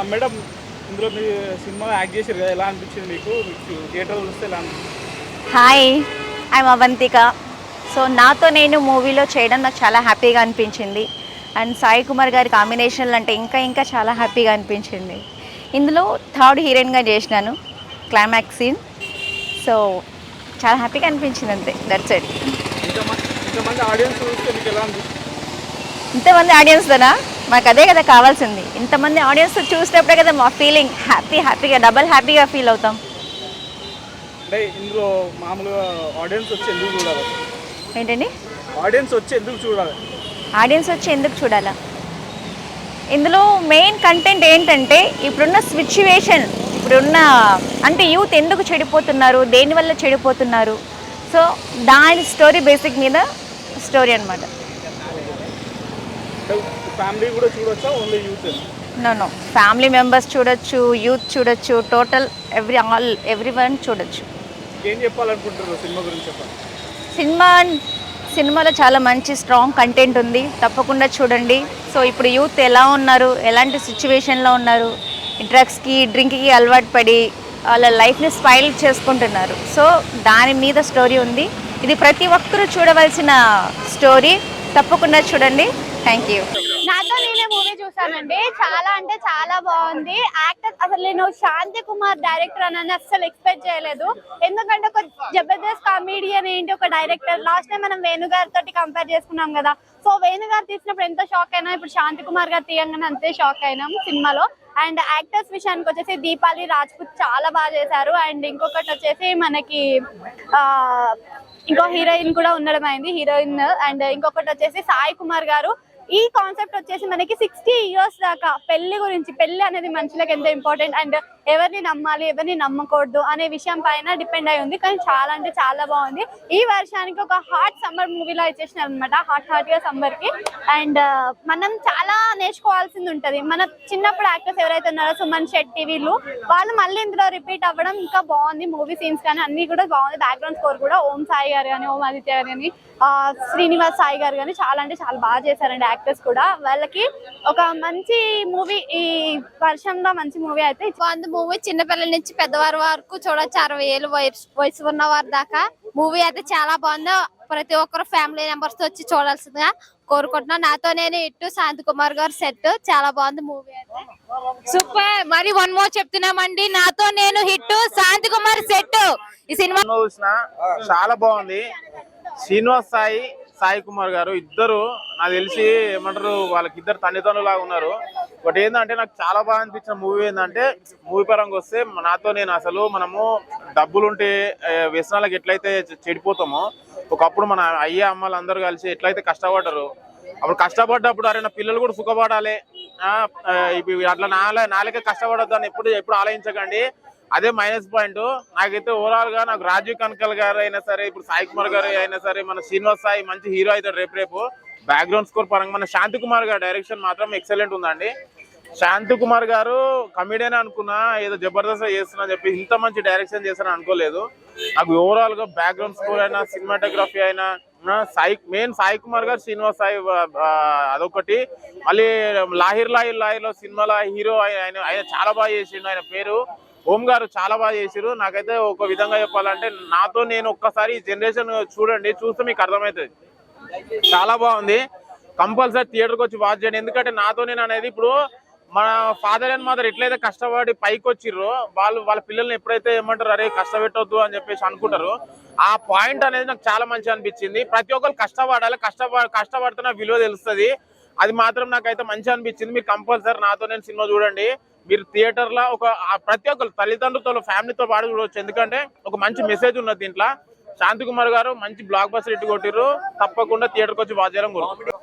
Madam ఇందులో మీ cinema act చేశారు కదా, ఎలా అనిపించింది మీకు? థియేటర్లో చూస్తే ఎలా అనిపించింది? Hi, I'm Avantika. సో నాతో నేను మూవీలో చేయడం నాకు చాలా హ్యాపీగా అనిపించింది. అండ్ సాయి కుమార్ గారి కాంబినేషన్లు అంటే ఇంకా ఇంకా చాలా హ్యాపీగా అనిపించింది. ఇందులో థర్డ్ హీరోయిన్గా చేసినాను, క్లైమాక్స్ సీన్. సో చాలా హ్యాపీగా అనిపించింది, అంతే, దట్స్ ఇట్. ఇంతమంది ఆడియన్స్ చూస్తే మీకు ఎలా అనిపిస్తుంది? ఇంతమంది ఆడియన్స్తోనా? మాకు అదే కదా కావాల్సింది. ఇంతమంది ఆడియన్స్ చూసినప్పుడే కదా మా ఫీలింగ్ హ్యాపీగా డబల్ హ్యాపీగా ఫీల్ అవుతాం. అంటే ఇందులో మామూలుగా ఆడియన్స్ వచ్చి ఎందుకు చూడాలి? ఏంటండి? ఆడియన్స్ వచ్చి ఎందుకు చూడాలి? ఆడియన్స్ వచ్చి ఎందుకు చూడాలా? ఇందులో మెయిన్ కంటెంట్ ఏంటంటే ఇప్పుడున్న సిచ్యువేషన్, ఇప్పుడున్న అంటే యూత్ ఎందుకు చెడిపోతున్నారు, దేనివల్ల చెడిపోతున్నారు, సో దాని స్టోరీ బేసిక్ మీద స్టోరీ అనమాట. ఫ్యామిలీ కూడా చూడొచ్చా, only youth? No, family members చూడొచ్చు, యూత్ చూడొచ్చు, టోటల్ ఎవ్రీ వన్ చూడొచ్చు. ఏం చెప్పాలనుకుంటున్నారు సినిమా గురించి? చెప్పండి. సినిమాలో చాలా మంచి స్ట్రాంగ్ కంటెంట్ ఉంది, తప్పకుండా చూడండి. సో ఇప్పుడు యూత్ ఎలా ఉన్నారు, ఎలాంటి సిచ్యువేషన్లో ఉన్నారు, డ్రగ్స్కి డ్రింక్కి అలవాటు పడి వాళ్ళ లైఫ్ని స్పాయిల్ చేసుకుంటున్నారు. సో దాని మీద స్టోరీ ఉంది. ఇది ప్రతి ఒక్కరూ చూడవలసిన స్టోరీ, తప్పకుండా చూడండి. Thank you. నాతో నేనే మూవీ చూసానండి. చాలా అంటే చాలా బాగుంది. యాక్టర్ అసలు నేను శాంతి కుమార్ డైరెక్టర్ అని అసలు ఎక్స్పెక్ట్ చేయలేదు. ఎందుకంటే ఒక జబర్దస్త్ కామెడియన్ ఏంటి, ఒక డైరెక్టర్. లాస్ట్ టైం మనం వేణు గారితో కంపేర్ చేసుకున్నాం కదా. సో వేణు గారు తీసినప్పుడు ఎంత షాక్ అయినా, ఇప్పుడు శాంతి కుమార్ గారు తీయంగానే అంతే షాక్ అయినాం సినిమాలో. అండ్ యాక్టర్స్ విషయానికి వచ్చేసి దీపాలి రాజ్పుత్ చాలా బాగా చేశారు. అండ్ ఇంకొకటి వచ్చేసి మనకి ఇంకో హీరోయిన్ కూడా ఉండడం అయింది, హీరోయిన్. అండ్ ఇంకొకటి వచ్చేసి సాయి కుమార్ గారు. ఈ కాన్సెప్ట్ వచ్చేసి మనకి 60 years దాకా పెళ్లి గురించి, పెళ్లి అనేది మనుషులకు ఎంత ఇంపార్టెంట్ అండ్ ఎవరిని నమ్మాలి, ఎవరిని నమ్మకూడదు అనే విషయం పైన డిపెండ్ అయి ఉంది. కానీ చాలా అంటే చాలా బాగుంది. ఈ వర్షానికి ఒక హాట్ సమ్మర్ మూవీలో ఇచ్చేసినారు అనమాట, హాట్ గా సమ్మర్ కి. అండ్ మనం చాలా నేర్చుకోవాల్సింది ఉంటది. మన చిన్నప్పుడు యాక్టర్స్ ఎవరైతే ఉన్నారో, సుమన్ శెట్టి, వాళ్ళు మళ్ళీ ఇందులో రిపీట్ అవ్వడం ఇంకా బాగుంది. మూవీ సీన్స్ కానీ అన్ని కూడా బాగుంది. బ్యాక్గ్రౌండ్ స్కోర్ కూడా ఓం సాయి గారు కానీ, ఓం ఆదిత్య గారు కానీ, శ్రీనివాస్ సాయి గారు కానీ చాలా అంటే చాలా బాగా చేశారండి. యాక్టర్స్ కూడా వాళ్ళకి ఒక మంచి మూవీ, ఈ వర్షంలో మంచి మూవీ అయితే బాగుంది. మూవీ చిన్నపిల్లల నుంచి పెద్దవారి వరకు చూడొచ్చు, 60 ఏళ్ళు వయసు ఉన్న వారి దాకా. మూవీ అయితే చాలా బాగుంది. ప్రతి ఒక్కరు ఫ్యామిలీ మెంబర్స్ తో వచ్చి చూడాల్సిందిగా కోరుకుంటున్నా. నాతో నేను ఇట్టు శాంతి కుమార్ గారు సెట్ చాలా బాగుంది మూవీ అయితే. సూపర్. మరి వన్ మోర్ చెప్తున్నామండి, నాతో నేను హిట్, శాంతి కుమార్ సెట్. ఈ సినిమా చూసిన చాలా బాగుంది. శ్రీనివాస్ సాయి కుమార్ గారు ఇద్దరు నాకు తెలిసి ఏమంటారు, వాళ్ళకి ఇద్దరు తల్లిదండ్రులు లాగా ఉన్నారు. బట్ ఏంటంటే నాకు చాలా బాగా అనిపించిన మూవీ ఏంటంటే, మూవీ పరంగా వస్తే నాతో నేను అసలు మనము డబ్బులుంటే వ్యసనాలకు ఎట్లయితే చెడిపోతామో, ఒకప్పుడు మన అయ్య అమ్మలు అందరూ కలిసి ఎట్లయితే కష్టపడ్డారు, అప్పుడు కష్టపడ్డప్పుడు అరే నా పిల్లలు కూడా సుఖపడాలి, అట్లా నాలుగే కష్టపడద్దు అని ఎప్పుడు ఆలోచించకండి. అదే మైనస్ పాయింట్. నాకైతే ఓవరాల్ గా నాకు రాజీవ్ కనకల్ గారు అయినా సరే, ఇప్పుడు సాయి కుమార్ గారు అయినా సరే, మన శ్రీనివాస్ సాయి మంచి హీరో అవుతాడు రేపు. బ్యాక్గ్రౌండ్ స్కోర్ పరంగా మన శాంతి కుమార్ గారు డైరెక్షన్ మాత్రం ఎక్సలెంట్ ఉందండి. శాంతి కుమార్ గారు కమెడియన్ అనుకున్నా, ఏదో జబర్దస్త్ చేస్తున్నా చెప్పి ఇంత మంచి డైరెక్షన్ చేస్తారని అనుకోలేదు. నాకు ఓవరాల్ గా బ్యాక్గ్రౌండ్ స్కోర్ అయినా, సినిమాటోగ్రఫీ అయినా, మెయిన్ సాయి కుమార్ గారు, శ్రీనివాస్ సాయి అదొకటి. మళ్ళీ లాహిర్లో సినిమాలో హీరో ఆయన చాలా బాగా చేసిండు. ఆయన పేరు ఓం గారు చాలా బాగా చేసిరు. నాకైతే ఒక విధంగా చెప్పాలంటే, నాతో నేను ఒక్కసారి ఈ జనరేషన్ చూడండి, చూస్తే మీకు అర్థమవుతుంది. చాలా బాగుంది. కంపల్సరీ థియేటర్కి వచ్చి వాచ్ చేయండి. ఎందుకంటే నాతో నేను అనేది, ఇప్పుడు మన ఫాదర్ అండ్ మదర్ ఎట్లయితే కష్టపడి పైకి వచ్చిర్రో, వాళ్ళ పిల్లల్ని ఎప్పుడైతే ఏమంటారు అరే కష్టపెట్టొద్దు అని చెప్పేసి అనుకుంటారు, ఆ పాయింట్ అనేది నాకు చాలా మంచి అనిపించింది. ప్రతి ఒక్కరు కష్టపడాలి, కష్టపడుతున్న విలువ తెలుస్తుంది. అది మాత్రం నాకైతే మంచి అనిపించింది. మీరు కంపల్సరీ నాతో నేను సినిమా చూడండి. మీరు థియేటర్ లో ప్రతి ఒక్కరు తల్లిదండ్రులతో ఫ్యామిలీతో పాటు చూడవచ్చు. ఎందుకంటే ఒక మంచి మెసేజ్ ఉన్నది దీంట్లో. శాంతి కుమార్ గారు మంచి బ్లాక్ బస్టర్ హిట్ కొట్టిర్రు. తప్పకుండా థియేటర్కి వచ్చి వాచ్ చేయాలని కోరుకుంటున్నాను.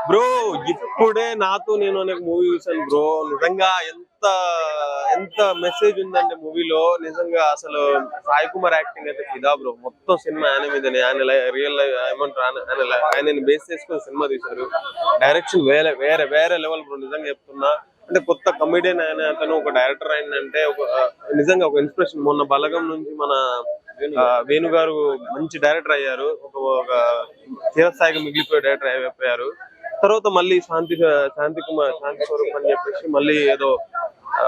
బ్రో ఇప్పుడే నాతో నేను అనే మూవీ చూసాను బ్రో. నిజంగా ఎంత మెసేజ్ ఉందంటే మూవీలో. నిజంగా అసలు సాయి కుమార్ యాక్టింగ్ అయితే ఫిదా బ్రో. మొత్తం సినిమా ఆయన మీదనే, ఆయన రియల్ లైఫ్ ఏమంటారు, ఆయన బేస్ చేసుకుని సినిమా తీశారు. డైరెక్షన్ వేరే లెవెల్ బ్రో. నిజంగా చెప్తున్నా, అంటే కొత్త కమెడియన్ అయిన అతను ఒక డైరెక్టర్ అయిందంటే నిజంగా ఒక ఇన్స్పిరేషన్. మొన్న బలగం నుంచి మన వేణు గారు మంచి డైరెక్టర్ అయ్యారు, ఒక చిరస్థాయిగా మిగిలిపోయే డైరెక్టర్ అయిపోయారు. తర్వాత మళ్ళీ శాంతి స్వరూప్ అని చెప్పేసి మళ్ళీ ఏదో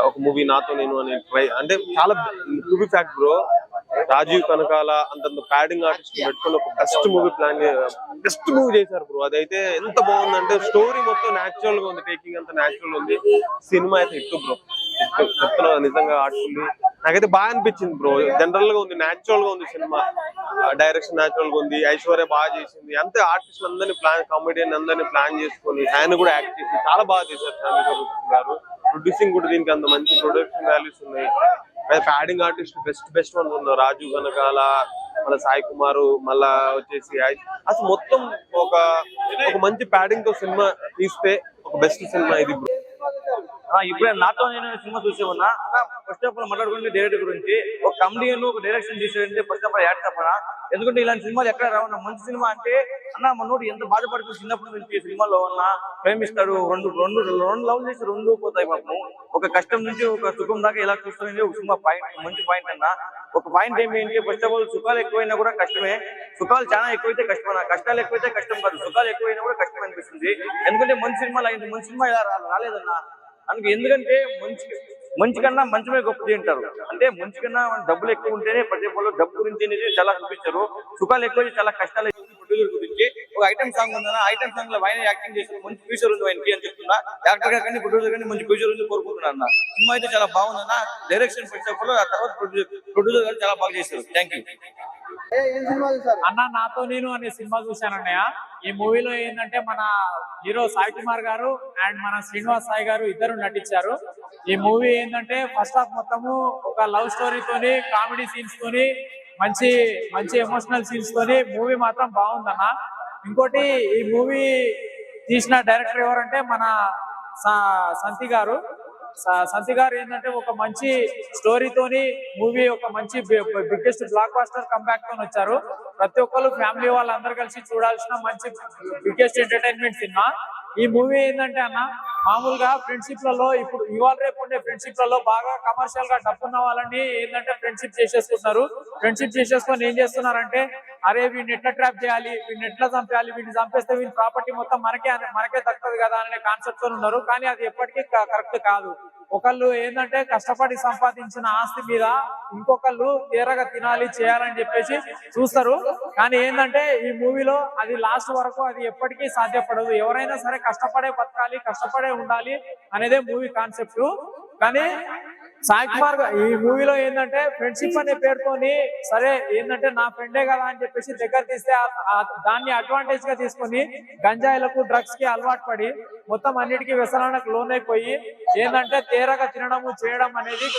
ఒక మూవీ నాతో నేను అని ట్రై అంటే చాలా to be fact bro. Rajiv Kanakala అంతంత ప్యాడింగ్ ఆర్టిస్ట్ పెట్టుకుని ఒక బెస్ట్ మూవీ చేశారు బ్రో. అదైతే ఎంత బాగుందంటే స్టోరీ మొత్తం న్యాచురల్ గా ఉంది, టేకింగ్ అంతా న్యాచురల్ ఉంది. సినిమా అయితే హిట్ బ్రో, చెప్తున్నా నిజంగా ఆర్ట్ఫుల్లీ నాకైతే బాగా అనిపించింది బ్రో. జనరల్ గా ఉంది, న్యాచురల్ గా ఉంది సినిమా, డైరెక్షన్ న్యాచురల్ గా ఉంది, ఐశ్వర్య బాగా చేసింది. అంతే ఆర్టిస్ట్ అందరినీ కామెడియన్ అందరినీ ప్లాన్ చేసుకుని ఆయన కూడా యాక్ట్ చేసి చాలా బాగా చేశారు శాంతి గారు. ప్రొడ్యూసింగ్ కూడా దీనికి అంత మంచి ప్రొడక్షన్ వాల్యూస్ ఉన్నాయి. ప్యాడింగ్ ఆర్టిస్ట్ బెస్ట్ వన్ ఉన్నారు, రాజు కనకాల, మళ్ళీ సాయి కుమార్, మళ్ళా వచ్చేసి అసలు మొత్తం ఒక మంచి ప్యాడింగ్ తో సినిమా తీస్తే ఒక బెస్ట్ సినిమా ఇది. ఇప్పుడే నాతో నేను సినిమా చూసే ఉన్నా. ఫస్ట్ ఆఫ్ ఆల్ మాట్లాడుకుంటే డైరెక్టర్ గురించి, ఒక కమెడీను ఒక డైరెక్షన్ చేసేదంటే ఫస్ట్ ఆఫ్ ఆల్ యాడ్ చెప్పనా. ఎందుకంటే ఇలాంటి సినిమాలు ఎక్కడ రావన్నా. మంచి సినిమా అంటే అన్న మనోడు ఎంత బాధపడుతుంది చిన్నప్పటి నుంచి సినిమాలో ఉన్న ప్రేమిస్తాడు, రెండు లవ్ చేసి రెండు పోతాయి పాపం. ఒక కష్టం నుంచి ఒక సుఖం దాకా ఇలా చూస్తుంది ఒక సినిమా పాయింట్, మంచి పాయింట్ అన్న. ఒక పాయింట్ ఏంటి, ఫస్ట్ ఆఫ్ ఆల్ సుఖాలు ఎక్కువైనా కూడా కష్టమే, సుఖాలు చాలా ఎక్కువైతే కష్టమన్నా. కష్టాలు ఎక్కువైతే కష్టం కాదు, సుఖాలు ఎక్కువైనా కూడా కష్టం అనిపిస్తుంది. ఎందుకంటే మంచి సినిమాలు అయింది, మంచి సినిమా ఇలా రాలేదన్నా. అందుకే ఎందుకంటే మంచి కన్నా మంచమే గొప్పది అంటారు. అంటే మంచి కన్నా డబ్బులు ఎక్కువ ఉంటేనే ప్రతి ఒక్కరు డబ్బు గురించి చాలా చూపించారు. సుఖాలు ఎక్కువ చాలా కష్టాలు ప్రొడ్యూసర్ గురించి ఒక ఐటమ్ సాంగ్ ఉందన్న, ఐటమ్ సాంగ్ లో ఆయన యాక్టింగ్ చేసిన మంచి ఫ్యూచర్ ఉంది ఆయనకి అని చెప్తున్నా. యాక్టర్ గా కానీ ప్రొడ్యూసర్ కానీ మంచి ఫ్యూచర్ ఉంది కోరుకుంటున్నా అన్న. సినిమా అయితే చాలా బాగుందన్న. డైరెక్షన్ ఫస్ట్ ఆ తర్వాత ప్రొడ్యూసర్ గారు చాలా బాగా చేశారు. థ్యాంక్ యూ అన్న. నాతో నేను అనే సినిమా చూశానన్నయ్య. ఈ మూవీలో ఏంటంటే మన హీరో సాయి కుమార్ గారు అండ్ మన శ్రీనివాస్ సాయి గారు ఇద్దరు నటించారు. ఈ మూవీ ఏంటంటే ఫస్ట్ హాఫ్ మొత్తము ఒక లవ్ స్టోరీ తోని, కామెడీ సీన్స్ తోని, మంచి ఎమోషనల్ సీన్స్ తోని మూవీ మాత్రం బాగుందన్న. ఇంకోటి ఈ మూవీ తీసిన డైరెక్టర్ ఎవరంటే మన సంతి గారు. సంతి గారు ఏంటంటే ఒక మంచి స్టోరీతోని మూవీ, ఒక మంచి బిగ్గెస్ట్ బ్లాక్ బాస్టర్ కంబ్యాక్ తోని వచ్చారు. ప్రతి ఒక్కరు ఫ్యామిలీ వాళ్ళందరూ కలిసి చూడాల్సిన మంచి బిగ్గెస్ట్ ఎంటర్టైన్మెంట్ సినిమా. ఈ మూవీ ఏంటంటే అన్న మామూలుగా ఫ్రెండ్షిప్ లలో ఇప్పుడు ఇవాళ రేపు ఉండే ఫ్రెండ్షిప్ లలో బాగా కమర్షియల్ గా డబ్బున్న వాళ్ళని ఏంటంటే ఫ్రెండ్షిప్ చేసేసుకుంటున్నారు. ఫ్రెండ్షిప్ చేసేసుకొని ఏం చేస్తున్నారంటే అరే వీడిని ఎట్లా ట్రాప్ చేయాలి, వీడిని ఎట్లా చంపేయాలి, వీడిని చంపేస్తే వీడి ప్రాపర్టీ మొత్తం మనకే దక్కుతుంది కదా అనే కాన్సెప్ట్ తో ఉన్నారు. కానీ అది ఎప్పటికీ కరెక్ట్ కాదు. ఒకళ్ళు ఏంటంటే కష్టపడి సంపాదించిన ఆస్తి మీద ఇంకొకళ్ళు తీరగా తినాలి చేయాలని చెప్పేసి చూస్తారు. కానీ ఏంటంటే ఈ మూవీలో అది లాస్ట్ వరకు అది ఎప్పటికీ సాధ్యపడదు. ఎవరైనా సరే కష్టపడే బతకాలి, కష్టపడే ఉండాలి అనేదే మూవీ కాన్సెప్ట్. కానీ సాయి కుమార్ ఈ మూవీలో ఏంటంటే ఫ్రెండ్షిప్ అనే పేరుతోని సరే ఏంటంటే నా ఫ్రెండే కదా అని చెప్పేసి దగ్గర తీస్తే దాన్ని అడ్వాంటేజ్ గా తీసుకొని గంజాయిలకు డ్రగ్స్ కి అలవాటు పడి మొత్తం అన్నిటికీ వ్యసనాలకు లోనైపోయి ఏంటంటే తేరగా తినడము చేయడం అనేది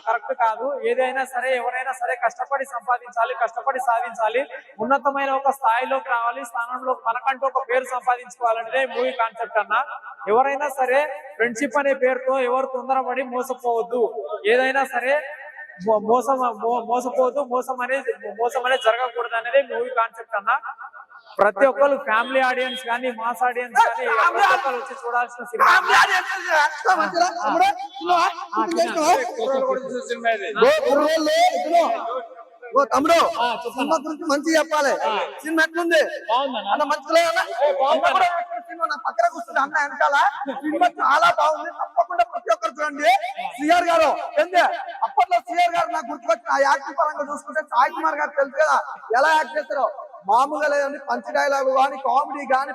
కరెక్ట్ కాదు. ఏదైనా సరే ఎవరైనా సరే కష్టపడి సంపాదించాలి, కష్టపడి సాధించాలి, ఉన్నతమైన ఒక స్థాయిలోకి రావాలి, స్థానంలో మనకంటూ ఒక పేరు సంపాదించుకోవాలనేదే మూవీ కాన్సెప్ట్ అన్న. ఎవరైనా సరే ఫ్రెండ్షిప్ అనే పేరుతో ఎవరు తొందరపడి మోసపోవద్దు. ఏదైనా సరే మోసపోవద్దు, మోసం అనేది జరగకూడదు అనేది మూవీ కాన్సెప్ట్ అన్న. ప్రతి ఒక్కరు ఫ్యామిలీ ఆడియన్స్ కానీ మాస్ ఆడియన్స్ కానీ వచ్చి చూడాల్సిన సినిమా. తమ్ముడు సినిమా గురించి మంచి చెప్పాలి. సినిమా ఎట్లుంది అన్న? మంచిగా పక్కన కూర్చుంది అన్న వెనకాల. సినిమా చాలా బాగుంది, తప్పకుండా ప్రతి ఒక్కరు చూడండి. శ్రీఆర్ గారు ఏంది అప్పట్లో శ్రీఆర్ గారు నాకు గుర్తుకొచ్చిన ఆ యాక్టింగ్ పరంగా చూసుకుంటే సాయి కుమార్ గారు తెలుసు కదా ఎలా యాక్ట్ చేస్తారో. మామూలుగా లేదండి, పంచ్ డైలాగ్ కానీ కామెడీ కానీ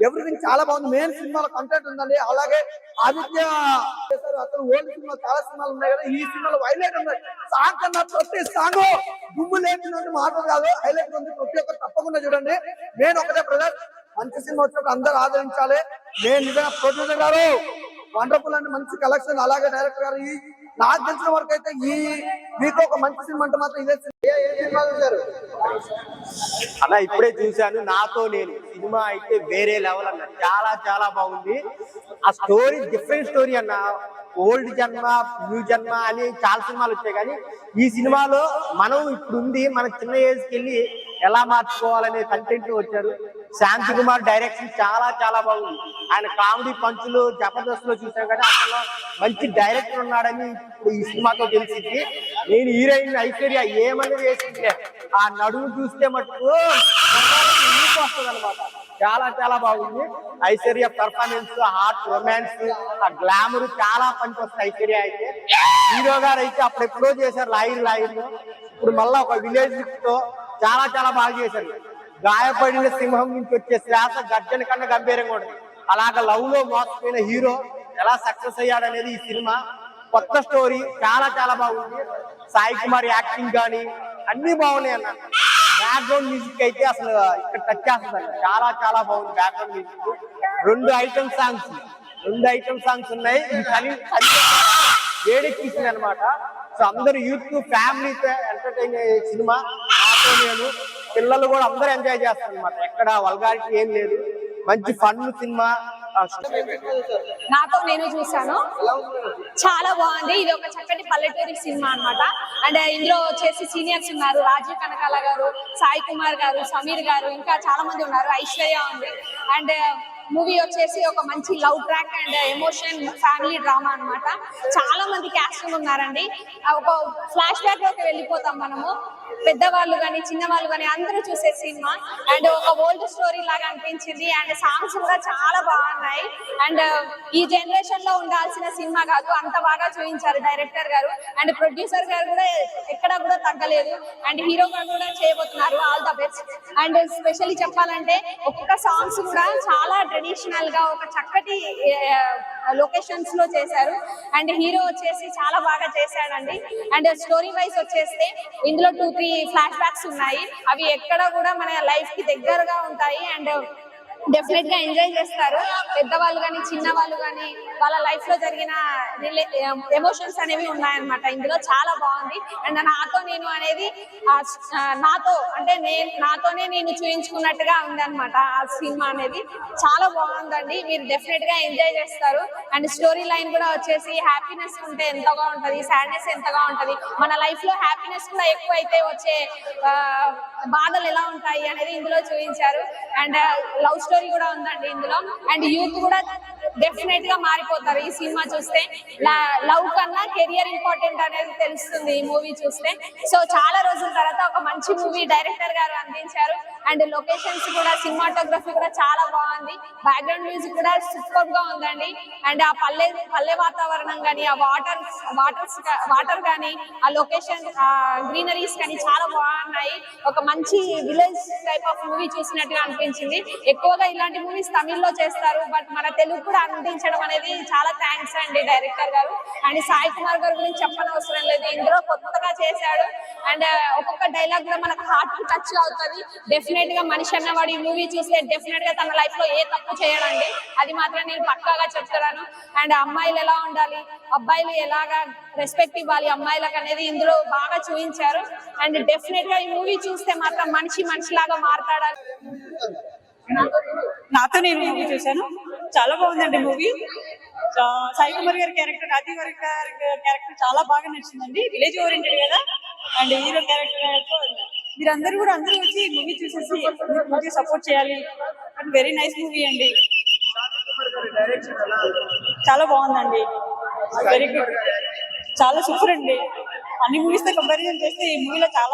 ఎవ్రీథింగ్ చాలా బాగుంది. మెయిన్ సినిమాలో కంటెంట్ ఉందండి. అలాగే ఆదిత్య అతను ఓల్డ్ సినిమా చాలా సినిమాలు ఉన్నాయి కదా, ఈ సినిమాలో హైలైట్ ఉన్నాయి. సాంగ్ కన్నా ప్రతి సాంగ్ గుమ్ము లేకుండా మాటలు కాదు, హైలైట్ ఉంది. ప్రతి ఒక్కరు తప్పకుండా చూడండి. నేను ఒకటే బ్రదర్, మంచి సినిమా వచ్చినప్పుడు అందరూ ఆదరించాలి. నేను నిజంగా ప్రొడ్యూసర్ గారు వండర్ఫుల్ అండి, మంచి కలెక్షన్. అలాగే డైరెక్టర్ గారు నాకు తెలిసిన వరకు అయితే మీకు ఒక మంచి సినిమా అంటే మాత్రం ఇదే సినిమా చూశారు అన్న. ఇప్పుడే చూశాను నాతో నేను. సినిమా అయితే వేరే లెవెల్ అన్న, చాలా చాలా బాగుంది. ఆ స్టోరీ డిఫరెంట్ స్టోరీ అన్న. ఓల్డ్ జన్మ, న్యూ జన్మ అని చాలా సినిమాలు వచ్చాయి, కానీ ఈ సినిమాలో మనం ఇప్పుడు ఉంది మన చిన్న ఏజ్కి వెళ్ళి ఎలా మార్చుకోవాలనే కంటెంట్ వచ్చారు. శాంతి కుమార్ డైరెక్షన్ చాలా చాలా బాగుంది. ఆయన కామెడీ పంచులు జబర్దస్త్ లో చూసాం, కానీ అసలు మంచి డైరెక్టర్ ఉన్నాడని ఇప్పుడు ఈ సినిమాతో తెలిసింది. నేను హీరోయిన్ ఐశ్వర్య ఏమని వేసింది, ఆ నడుము చూస్తే మటుకు వస్తుంది అనమాట. చాలా చాలా బాగుంది. ఐశ్వర్య పర్ఫార్మెన్స్, హార్ట్, రొమాన్స్, ఆ గ్లామర్ చాలా పనికొస్తుంది. ఐశ్వర్య అయితే హీరో గారు అయితే అప్పుడు ఎప్పుడో చేశారు లాయర్ ఇప్పుడు మళ్ళా ఒక విలేజ్ తో చాలా చాలా బాగా చేశారు. గాయపడిన సింహం నుంచి వచ్చే శ్వాస గర్జన కన్నా గంభీరంగా ఉంటుంది. అలాగ లవ్ లో మోసపోయిన హీరో ఎలా సక్సెస్ అయ్యాడనేది ఈ సినిమా. కొత్త స్టోరీ, చాలా చాలా బాగుంది. సాయి కుమార్ యాక్టింగ్ కానీ అన్ని బాగున్నాయి అన్న. బ్యాక్గ్రౌండ్ మ్యూజిక్ అయితే అసలు ఇక్కడ టచ్ చేస్తుంది అన్న. చాలా చాలా బాగుంది బ్యాక్గ్రౌండ్ మ్యూజిక్. 2 ఐటమ్ సాంగ్స్ ఉన్నాయి. ఇది వేడెక్కిస్తుంది అనమాట. సో అందరు యూత్ ఫ్యామిలీతో ఎంటర్టైన్ అయ్యే సినిమా నాతో నేను. పిల్లలు కూడా అందరూ ఎంజాయ్ చేస్తారు అనమాట. ఎక్కడ వల్గారిటీ ఏం లేదు. మంచి ఫన్ సినిమా. నాతో నేను చూసాను, చాలా బాగుంది. ఇది ఒక చక్కటి పల్లెటూరి సినిమా అన్నమాట. అండ్ ఇందులో వచ్చేసి సీనియర్స్ ఉన్నారు, రాజీవ్ కనకాల గారు, సాయి కుమార్ గారు, సమీర్ గారు, ఇంకా చాలా మంది ఉన్నారు. ఐశ్వర్య ఉంది. అండ్ మూవీ వచ్చేసి ఒక మంచి love track and emotion family drama అన్నమాట. చాలా మంది క్యాస్టింగ్ ఉన్నారండి. ఒక ఫ్లాష్ బ్యాక్ లోకి వెళ్ళిపోతాం మనము. పెద్దవాళ్ళు కానీ చిన్నవాళ్ళు కానీ అందరూ చూసే సినిమా. అండ్ ఒక ఓల్డ్ స్టోరీ లాగా అనిపించింది. అండ్ సాంగ్స్ కూడా చాలా బాగున్నాయి. అండ్ ఈ జనరేషన్ లో ఉండాల్సిన సినిమా కాదు, అంత బాగా చూపించారు డైరెక్టర్ గారు. అండ్ ప్రొడ్యూసర్ గారు కూడా ఎక్కడ కూడా తగ్గలేదు. అండ్ హీరో గారు కూడా చేయబోతున్నారు. All the best. And specially చెప్పాలంటే ఒక్కొక్క సాంగ్స్ కూడా చాలా ట్రెడిషనల్ గా ఒక చక్కటి లొకేషన్స్ లో చేశారు. అండ్ హీరో వచ్చేసి చాలా బాగా చేశాడండి. అండ్ స్టోరీ వైజ్ వచ్చేస్తే ఇందులో 2-3 ఫ్లాష్ బ్యాక్స్ ఉన్నాయి. అవి ఎక్కడ కూడా మన లైఫ్ కి దగ్గరగా ఉంటాయి. అండ్ డెఫినెట్ గా ఎంజాయ్ చేస్తారు. పెద్దవాళ్ళు కానీ చిన్న వాళ్ళు కానీ వాళ్ళ లైఫ్ లో జరిగిన ఎమోషన్స్ అనేవి ఉన్నాయన్నమాట. ఇందులో చాలా బాగుంది. అండ్ నాతో నేను అనేది నాతోనే నేను చూయించుకున్నట్టుగా ఉందన్నమాట ఆ సినిమా అనేది. చాలా బాగుందండి. మీరు డెఫినెట్ గా ఎంజాయ్ చేస్తారు. అండ్ స్టోరీ లైన్ కూడా వచ్చేసి హ్యాపీనెస్ ఉంటే ఎంతగా ఉంటది, సాడ్నెస్ ఎంతగా ఉంటది, మన లైఫ్ లో హ్యాపీనెస్ కూడా ఎక్కువ అయితే వచ్చే బాధలు ఎలా ఉంటాయి అనేది ఇందులో చూపించారు. అండ్ లవ్ స్టోరీ కూడా ఉందండి ఇందులో. అండ్ యూత్ కూడా డెఫినెట్ గా మారిపోతారు ఈ సినిమా చూస్తే. లవ్ కన్నా కెరియర్ ఇంపార్టెంట్ అనేది తెలుస్తుంది ఈ మూవీ చూస్తే. సో చాలా రోజుల తర్వాత ఒక మంచి మూవీ డైరెక్టర్ గారు అందించారు. అండ్ లొకేషన్స్ కూడా, సినిమాటోగ్రఫీ కూడా చాలా బాగుంది. బ్యాక్గ్రౌండ్ మ్యూజిక్ కూడా సూపర్ గా ఉందండి. అండ్ ఆ పల్లె వాతావరణం కానీ, ఆ వాటర్ కానీ, ఆ లొకేషన్, గ్రీనరీస్ కానీ చాలా బాగున్నాయి. ఒక మంచి విలేజ్ టైప్ ఆఫ్ మూవీ చూసినట్టుగా అనిపించింది. ఎక్కువగా ఇలాంటి మూవీస్ తమిళ్లో చేస్తారు, బట్ మన తెలుగు కూడా అందించడం అనేది చాలా థ్యాంక్స్ అండి డైరెక్టర్ గారు. అండ్ సాయి కుమార్ గారి గురించి చెప్పనవసరం లేదు, ఇందులో కొత్తగా చేశాడు. అండ్ ఒక్కొక్క డైలాగ్ కూడా మనకు హార్ట్ కి టచ్ అవుతుంది. డెఫినెట్ గా మనిషి అన్నవాడు ఈ మూవీ చూస్తే డెఫినెట్ గా తన లైఫ్ లో ఏ తప్పు చేయడండి, అది మాత్రం నేను పక్కాగా చెప్తున్నాను. అండ్ అమ్మాయిలు ఎలా ఉండాలి, అబ్బాయిలు ఎలాగా రెస్పెక్ట్ ఇవ్వాలి అమ్మాయిలకు అనేది ఇందులో బాగా చూపించారు. అండ్ డెఫినెట్ గా ఈ మూవీ చూస్తే మాత్రం మనిషిలాగా మారతాడని. నాతో నేను మూవీ చూశాను, చాలా బాగుందండి మూవీ. సాయి కుమార్ గారి క్యారెక్టర్, రాజీవ్ గారి క్యారెక్టర్ చాలా బాగా నచ్చిందండి. విలేజ్ ఓరియంటెడ్ కదా. అండ్ హీరో క్యారెక్టర్ మీరందరూ కూడా వచ్చి మూవీ చూసేసి మంచిగా సపోర్ట్ చేయాలి. అండ్ వెరీ నైస్ మూవీ అండి, చాలా బాగుందండి. వెరీ గుడ్, చాలా సూపర్ అండి. అన్ని మూవీస్ తో కంపారిజన్ చేస్తే ఈ మూవీలో చాలా